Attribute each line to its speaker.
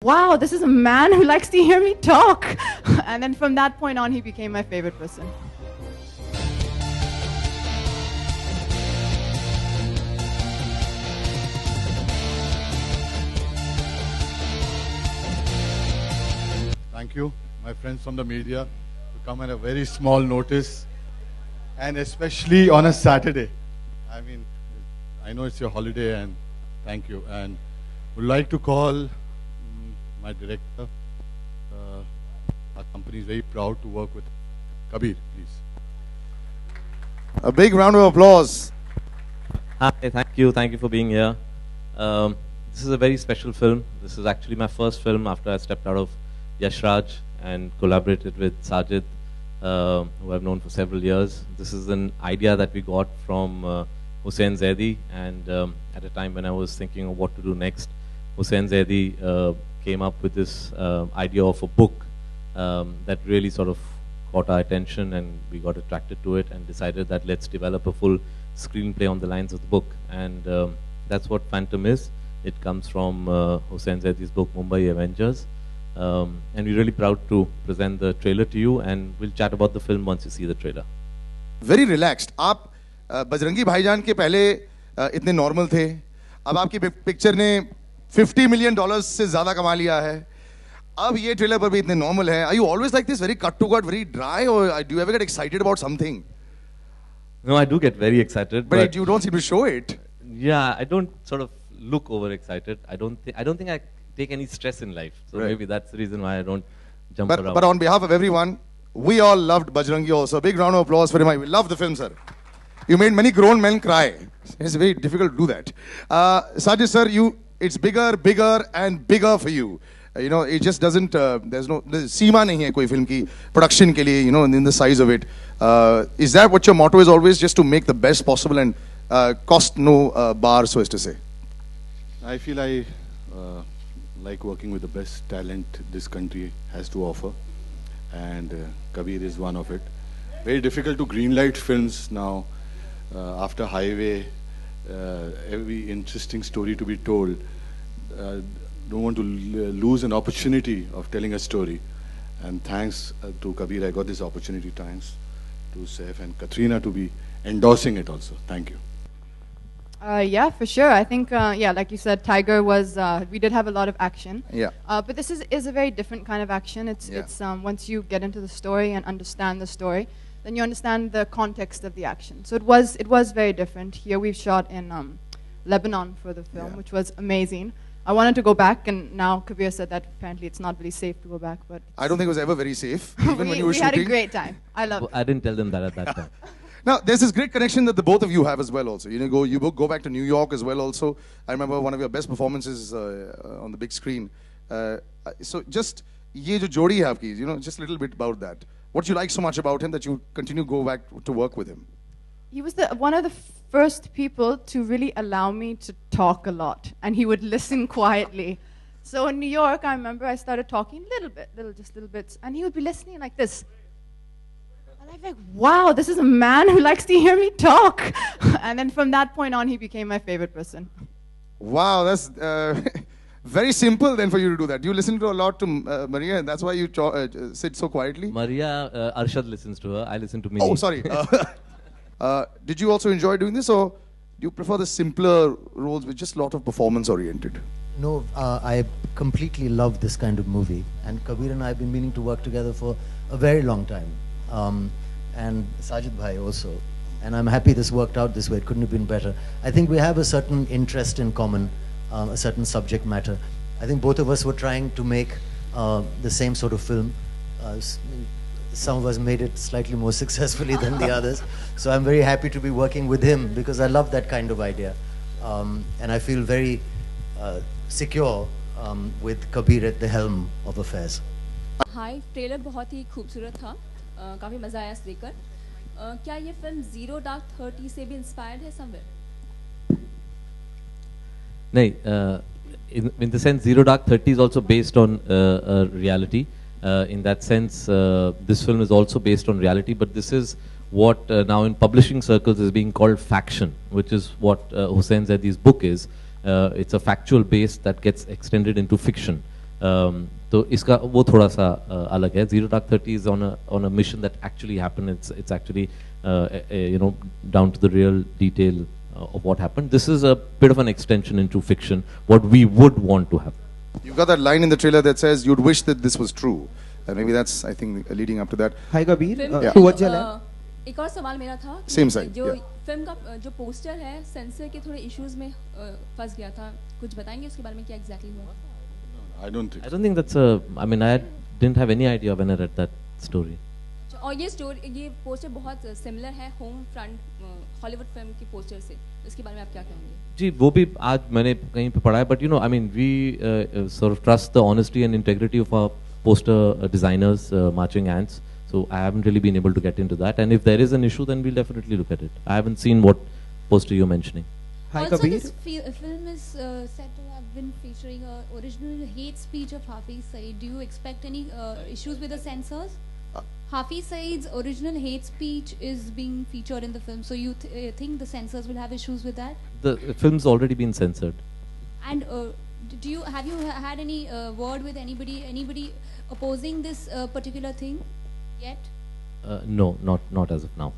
Speaker 1: wow, this is a man who likes to hear me talk. And then from that point on, he became my favorite person.
Speaker 2: Thank you, my friends from the media, to come at a very small notice, and especially on a Saturday. I mean, I know it's your holiday, and thank you. And would like to call my director. Our company is very proud to work with Kabir, please.
Speaker 3: A big round of applause.
Speaker 4: Hi, thank you for being here. This is a very special film. This is actually my first film after I stepped out of Yash Raj and collaborated with Sajid, who I've known for several years. This is an idea that we got from Hussain Zaidi, and at a time when I was thinking of what to do next, Hussain Zaidi came up with this idea of a book that really sort of caught our attention, and we got attracted to it and decided that let's develop a full screenplay on the lines of the book. And that's what Phantom is. It comes from Hussain Zaidi's book Mumbai Avengers. And we're really proud to present the trailer to you, and we'll chat about the film once you see the trailer.
Speaker 3: Very relaxed. आप बजरंगी भाईजान के पहले इतने normal थे, अब आपकी picture ने $50 million से ज्यादा कमा लिया है, अब ये ट्रेलर पर भी इतने नॉर्मल है. Are you always like this, very cut to cut, very dry, or do you ever get excited about something?
Speaker 4: No, I do get very excited,
Speaker 3: but you don't seem to show it.
Speaker 4: Yeah, I don't sort of look overexcited. I don't think I take any stress in life, so maybe that's the reason why I don't jump around.
Speaker 3: But on behalf of everyone, we all loved Bajrangi also. Big round of applause for him. We love the film, sir. You made many grown men cry. It's very difficult to do that. Sajid sir, it's bigger and bigger for you. You know, it just doesn't. There's seema nahi hai koi film ki production ke liye. You know, in the size of it. Is that what your motto is always, just to make the best possible and cost no bar, so as to say?
Speaker 2: I feel I like working with the best talent this country has to offer, and Kabir is one of it. Very difficult to greenlight films now. After Highway, every interesting story to be told. Don't want to lose an opportunity of telling a story. And thanks to Kabir, I got this opportunity. Thanks to Saif and Katrina to be endorsing it also. Thank you.
Speaker 1: Yeah, for sure. I think, yeah, like you said, Tiger was, we did have a lot of action.
Speaker 3: Yeah.
Speaker 1: But this is a very different kind of action. It's once you get into the story and understand the story, then you understand the context of the action. So it was very different. Here we've shot in Lebanon for the film, which was amazing. I wanted to go back, and now Kabir said that apparently it's not really safe to go back. But I
Speaker 3: don't think it was ever very safe, even when you were shooting.
Speaker 1: We had a great time. I loved it.
Speaker 4: I didn't tell them that at that time.
Speaker 3: Now, there's this great connection that the both of you have as well also. You know, you both go back to New York as well also. I remember one of your best performances on the big screen. So just, ye jo jodi hai aapki, you know, just a little bit about that. What you like so much about him that you continue to go back to work with him?
Speaker 1: He was one of the first people to really allow me to talk a lot, and he would listen quietly. So in New York, I remember I started talking just little bits, and he would be listening like this. And I'm like, wow, this is a man who likes to hear me talk. And then from that point on, he became my favorite person.
Speaker 3: Wow, that's very simple then for you to do that. You listen to a lot to Maria, and that's why you sit so quietly?
Speaker 4: Maria, Arshad listens to her. I listen to Mini.
Speaker 3: Oh, sorry. Did you also enjoy doing this, or do you prefer the simpler roles with just a lot of performance oriented?
Speaker 5: No, I completely love this kind of movie, and Kabir and I have been meaning to work together for a very long time, and Sajid Bhai also, and I'm happy this worked out this way. It couldn't have been better. I think we have a certain interest in common, a certain subject matter. I think both of us were trying to make the same sort of film. Some of us made it slightly more successfully than the others. So I'm very happy to be working with him because I love that kind of idea. And I feel very secure with Kabir at the helm of affairs.
Speaker 6: Hi, trailer बहुत ही खूबसूरत था, काफी मजा आया देखकर. क्या ये film Zero Dark 30 से भी inspired है somewhere?
Speaker 4: नहीं, in the sense Zero Dark 30 is also based on reality. In that sense, this film is also based on reality, but this is what now in publishing circles is being called faction, which is what Hussain Zaidi's book is. It's a factual base that gets extended into fiction. तो इसका वो थोड़ा सा अलग है. Zero Dark 30 is on a mission that actually happened. It's actually you know, down to the real detail of what happened. This is a bit of an extension into fiction, what we would want to have.
Speaker 3: You've got that line in the trailer that says you'd wish that this was true. And maybe that's, I think, leading up to that.
Speaker 7: Hi Kabir,
Speaker 6: film
Speaker 7: तू वज्जल है?
Speaker 6: एक और सवाल मेरा था कि
Speaker 3: Same side,
Speaker 6: जो
Speaker 3: yeah.
Speaker 6: Film का जो पोस्टर है सेंसर के थोड़े इश्यूज में फंस गया था, कुछ बताएंगे उसके बारे में क्या एग्जैक्टली हुआ?
Speaker 2: I don't think.
Speaker 4: I don't think that's a. I mean, I didn't have any idea when I read that story.
Speaker 6: और ये पोस्टर बहुत सिमिलर है होम फ्रंट हॉलीवुड फिल्म की पोस्टर से, इसके बारे में आप क्या कहेंगे?
Speaker 4: जी वो भी आज मैंने कहीं पे पढ़ा है, but you know, I mean, we sort of trust the honesty and integrity of our poster designers, Marching Ants. So I haven't really been able to get into that. And if there is an issue, then we'll definitely look at it. I haven't seen what poster you're mentioning.
Speaker 7: Hi
Speaker 8: Also,
Speaker 7: Kabir.
Speaker 8: this film is said to have been featuring a original hate speech of Hafiz Saeed. Do you expect any issues with the censors? Hafiz Saeed's original hate speech is being featured in the film, so you think the censors will have issues with that?
Speaker 4: The film's already been censored.
Speaker 8: And have you had any word with anybody opposing this particular thing yet?
Speaker 4: No, not as of now.